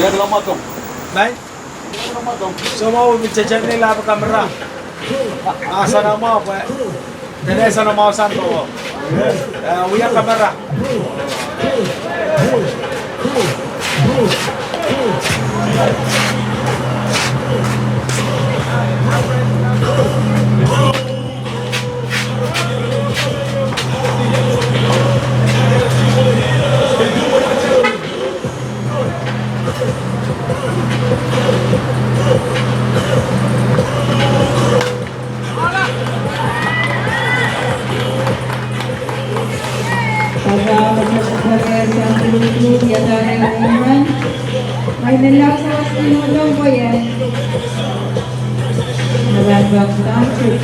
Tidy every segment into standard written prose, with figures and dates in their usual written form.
Yan lang mo ito. Nay? So mo bicara nila apa kamera? Asa nama apa? Teresa nama santo. Uya kamera. Final lang sa mas tinulong ko yan. Nababang tayo.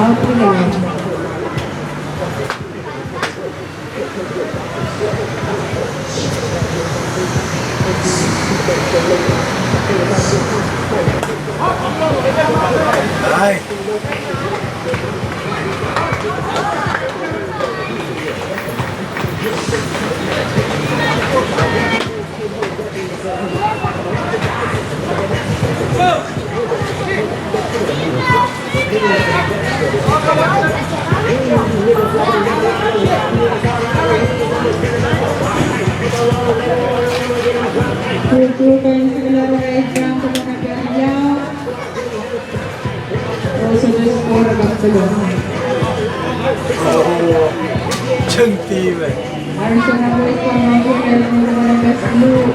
Outfield. Ay. Tutukan sa kalaro ay jump sa mga ganyaw. Also the score agad tulong. Chunti ba? Arsa na po ito ang mga pero mga mga blue.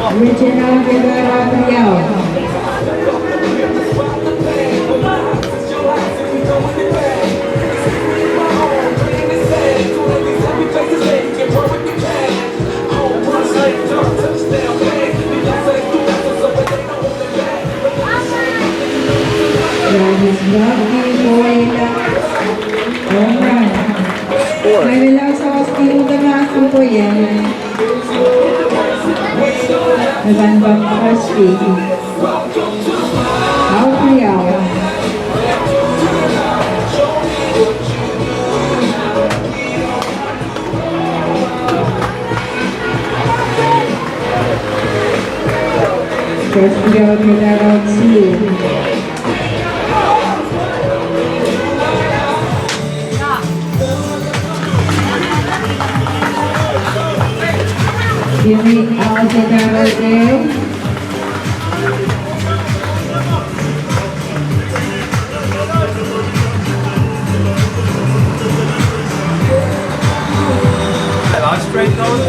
Original Fedora Riau. Yanis Gagi Boyla home run. May nilaw sa Ostino Damasco po yan. Nagandang Karspi. Riau. First Riau Milarod Siu. Jimmy Alcantara. Last straight goes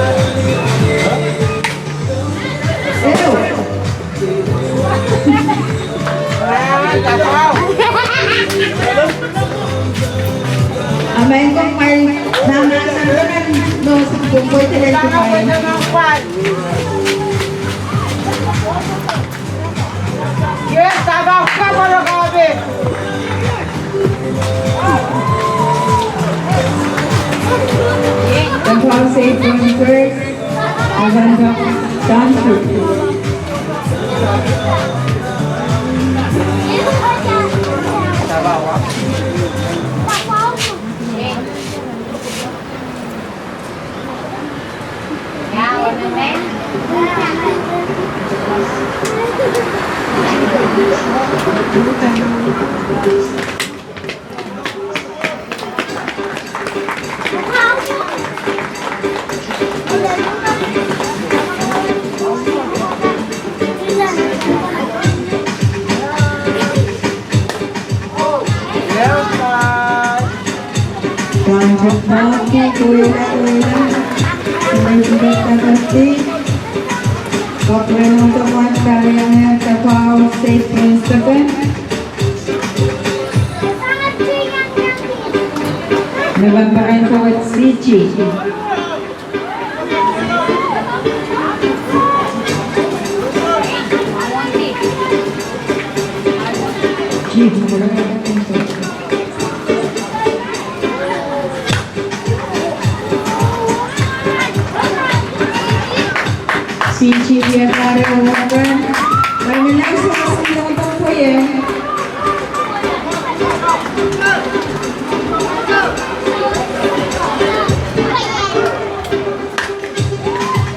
Amain kong may namasan ko ng dos bumboy talaga kumain. Yes, tabaw ka mga gabi. Control safe from first. Nagandang Dansu. Bagi kuila-kuila. Sudah pasti. Kopren untuk wanita yang terpaut safe Instagram. Nabanggaan ko at Sichi. Jeep, Olivia Caro Owagan. Final lang sa kasilong tungkoy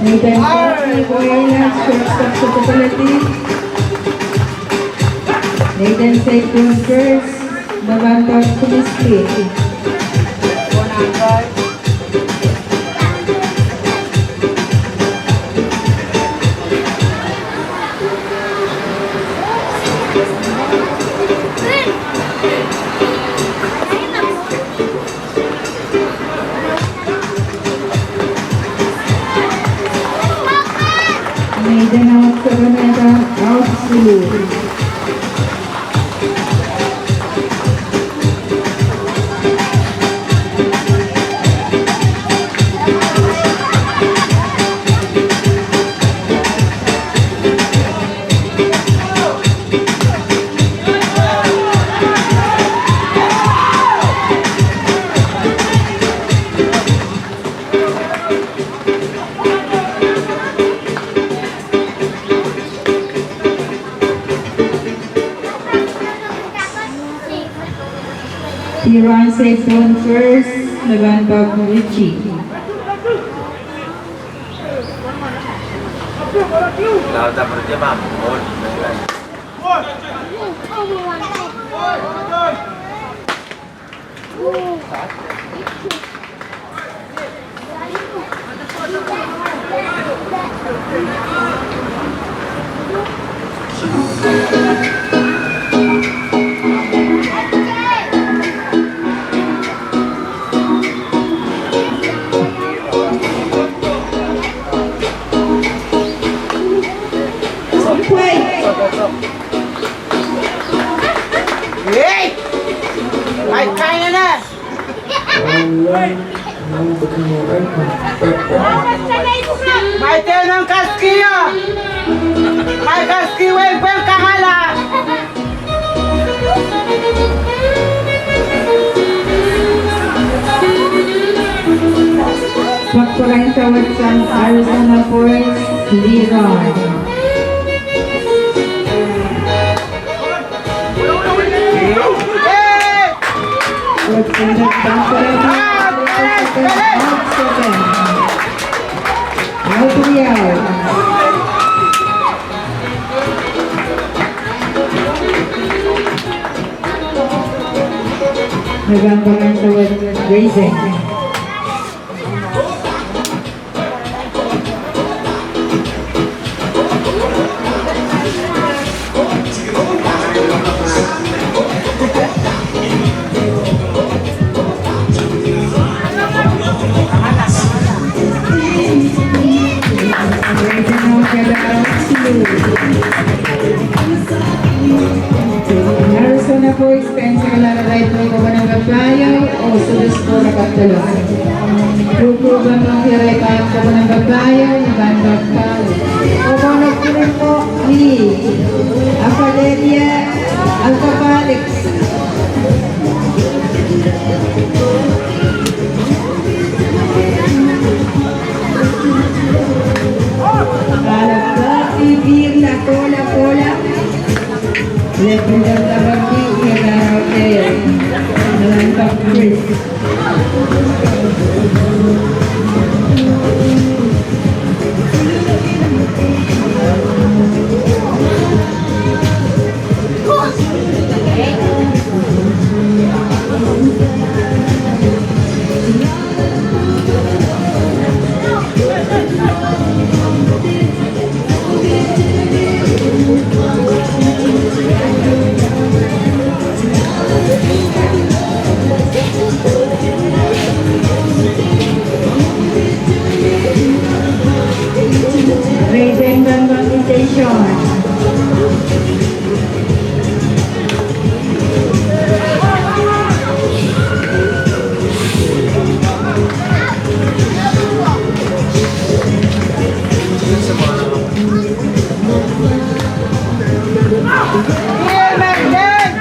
Nathan Coffey, Boy Islands, shortstop sa Populati. Nathan Saikon first, Nabantag Kumiski. Maiden out sa Canada, out Sulu. Iran Saikon first, Nabantag Richie. Lahat na dia ma'am. Hey! Ay, kaya na! May tenang kaskiyo! May kaskiway pa yung kakala! Pagpurahin sa Watson, Arizona Boys, Leroy. Hey! Watson nagpapurahin out 7. Out Rial. Nagambangan sa Watson, Racing. Arizona Boys, Spencer Kalala-Right mo ko ba ng Babayaw o Sulis ko na Kaptalos? Pupuban mo kiray pa ko ba ng Babayaw, Nabantag ka. O ba nagpunin mo ni Apaleria Alcapalix. Alagba, ibig na cola. Legendar Tabaki, Hotel, Nabantag Chris. Raven Ganggang Station. Here, Magden!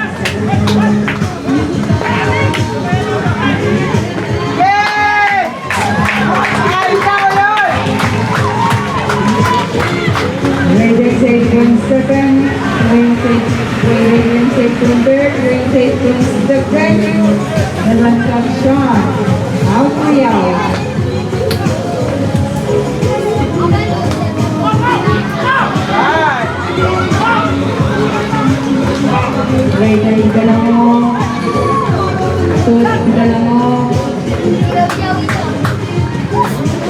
Yay! Ay, ikaw yun! second, Wayne Tate from third, Wayne Tate from second, Naman Cup Sean, out to yaw. Wayne Dalamo, Tut Dalamo,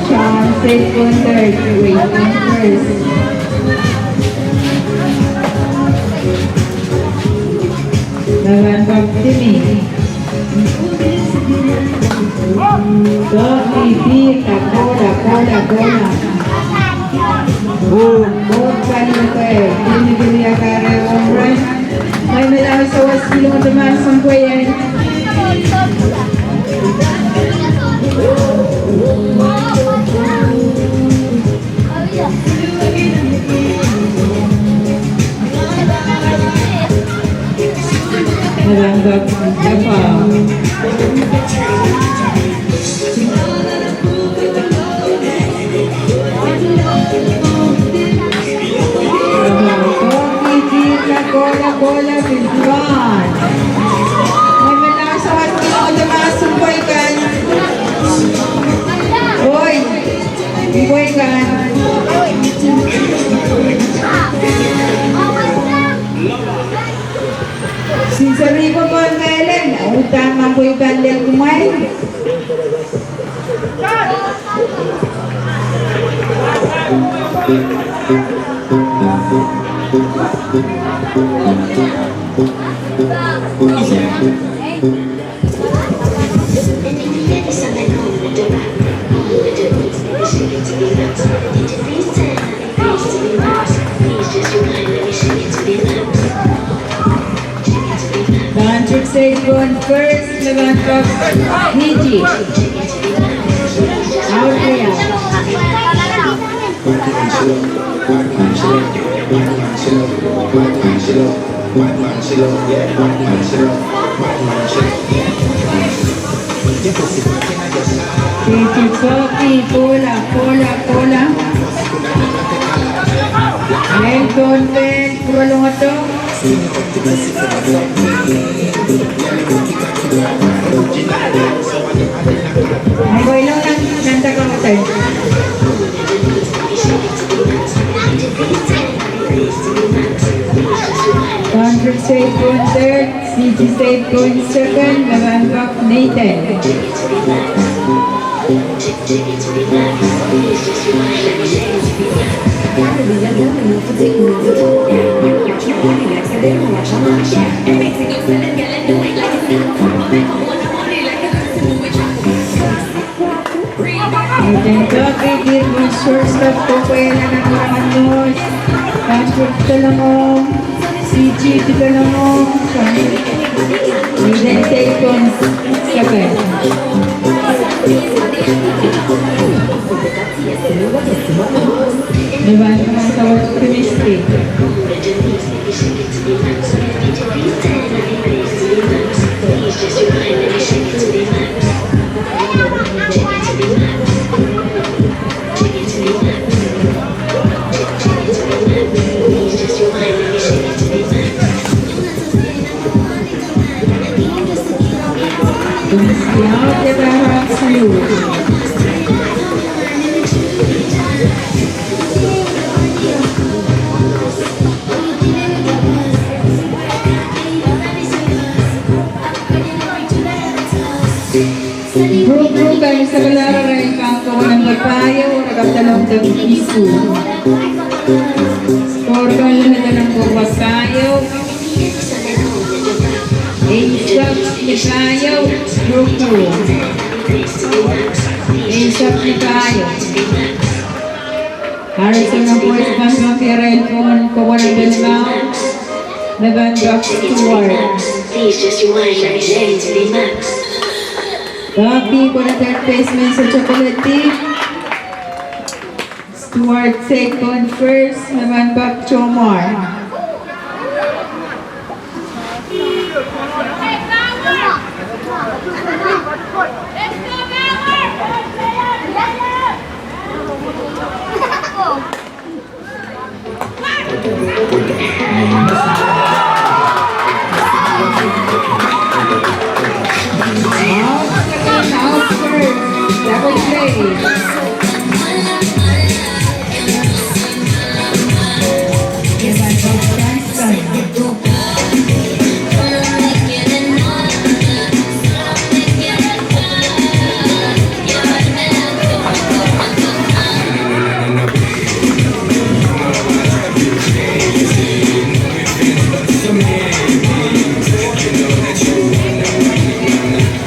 Sean Tate from third, Wayne first. Naman Cup Timmy. Doggy, pita, cola. Both Palute, binibili ang karewang run. May malakas sa wasilo mo tumasang ko yan. Nalanggap na pa. Cola, Bilban. May malakas sa wasilo mo tumasang ko yan. Hoy! Boy kan. Sincerely ko po ang kailan. Utang ang boy bandel kumain. Patrick Saquon first, Levantok, Hiji. Out here. Kopi, Pola. Elton Ben, Kuralong ato. Ay, boy lang nanda ka mo tayo. Patrick Saquon third, CG Saquon second, Levantok Nathan. Kentucky, Gilman, shortstop ko po yan ang naglaman nos. Patrick Talamong, CG Talamong, Nathan Saquon second. Naman naman sa optimistic. Out the back salute. Group kami sa Balararay, Pangko ng Magpayo, Nagabdalong ng Isu. Score ko lang na ng Magpayo. A-Shop ni Payo, Group 2. A-Shop ni Payo. Harrison ng Force Pampang Pierrel Pon, Kuwa ng Dalmao. Nagandok Stewart. Please just rewind, let me share it to the max. Copy ko na third baseman sa Chocolate Team. Stuart second first, naman Pap Chomar.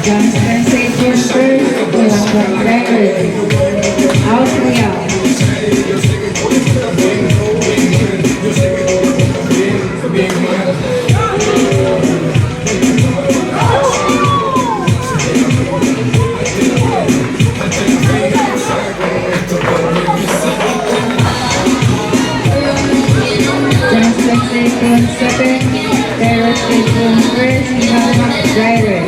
John Spencer first, November record. Austria. John Spencer second, Terror State first, November driver.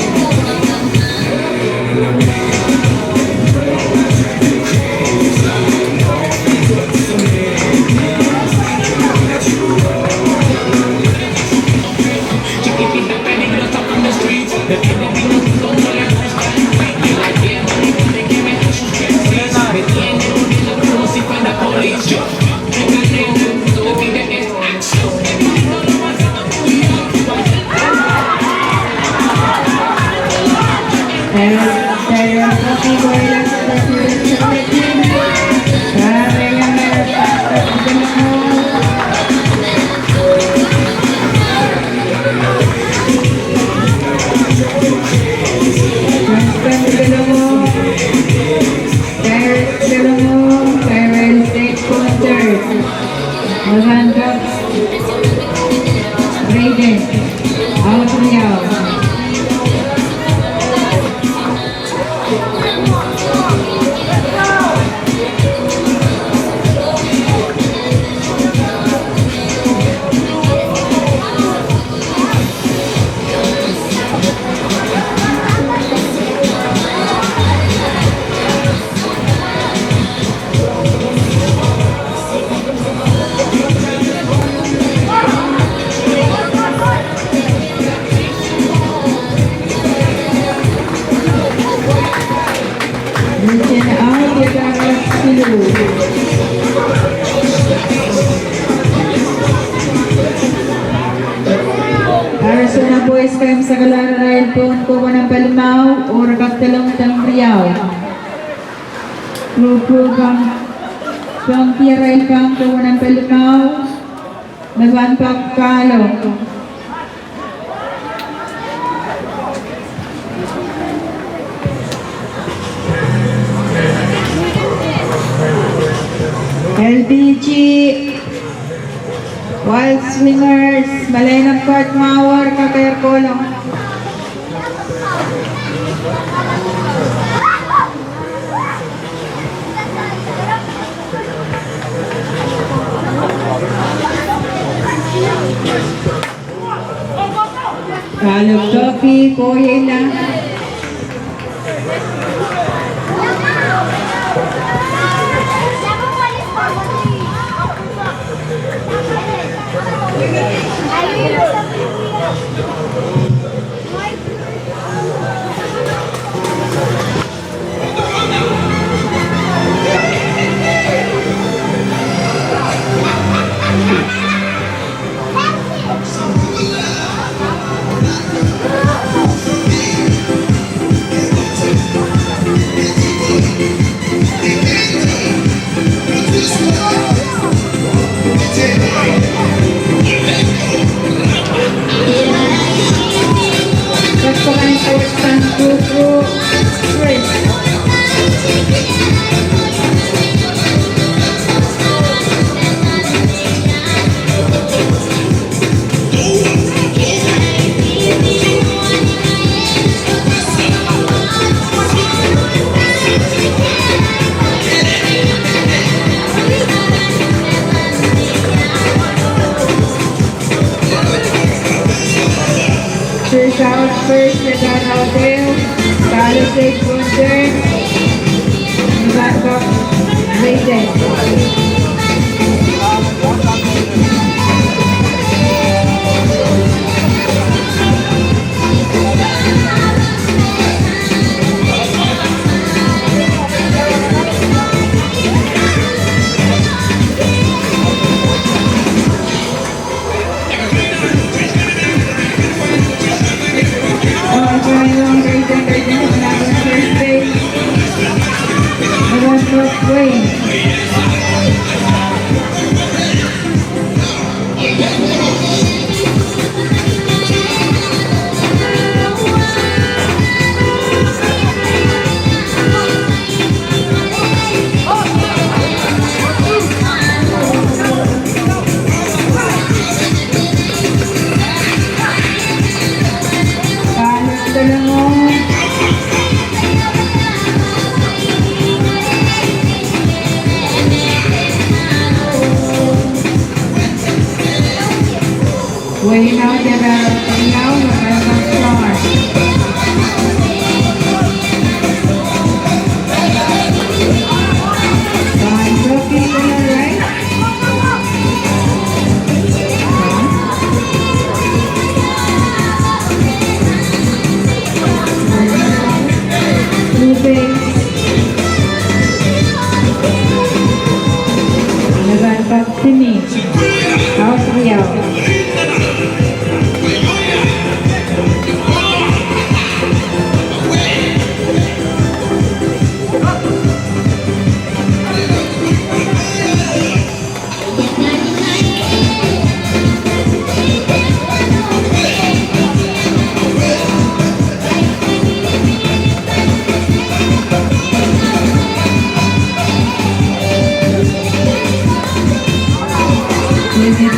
Terror Coffee Boy lang sa team. Grabe yung meron pa sa tignan mo. Johnston Bilomo, Terror Bilomo, Terror State Concert, November Raiden, Austria. Reaching out, you got Arizona Boys Camp sa Galara Pon ko ng Palimao o Ragagtalong Riau. Club Pang Tirail Camp ko ng Palimao, Nagwanpag Kalo. LBG Wild Swingers Malinang Court Mawar Kakayar Kolong. Kalog Topi Koyela. South First Redan Hotel, Palisade Concert, Bangkok, Raiden. Way now de la Piñao, November Clark. Van Rocky to the right. Blue base. November Timmy. House Real.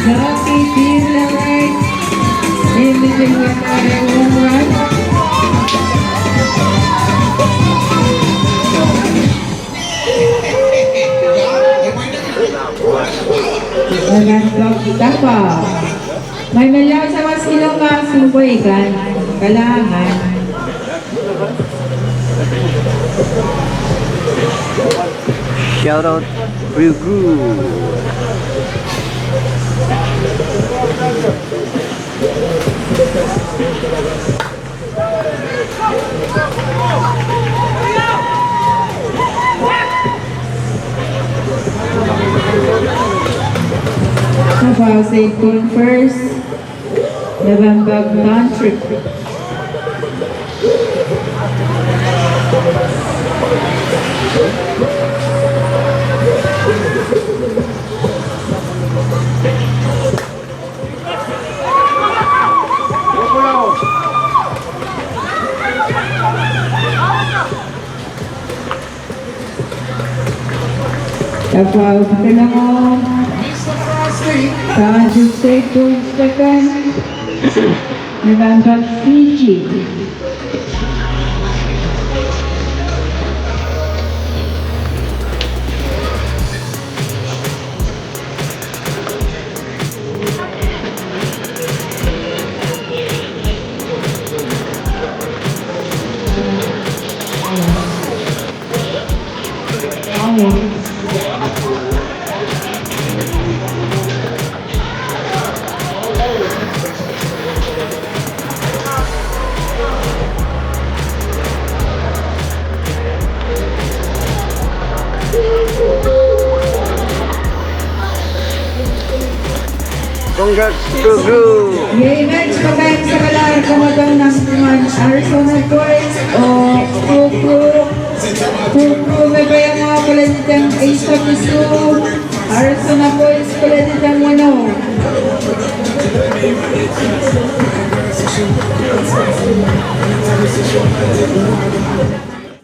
Jockey to the right. Imaging with another home run. Nag-block tapa. May malaw sa mas ilong sumboy kan. Kailangan. Shout out Ryugu. Tapos ay first. November Tantric. Tapos ito mo. Kansas State goes second. November Fiji. Congrats, Ryugu. Yay, next pagkain sa kalar kamagang ng Arizona Boys o Kukru may bayang mga kuladitang Ace of Isu Arizona Boys kuladitang 1.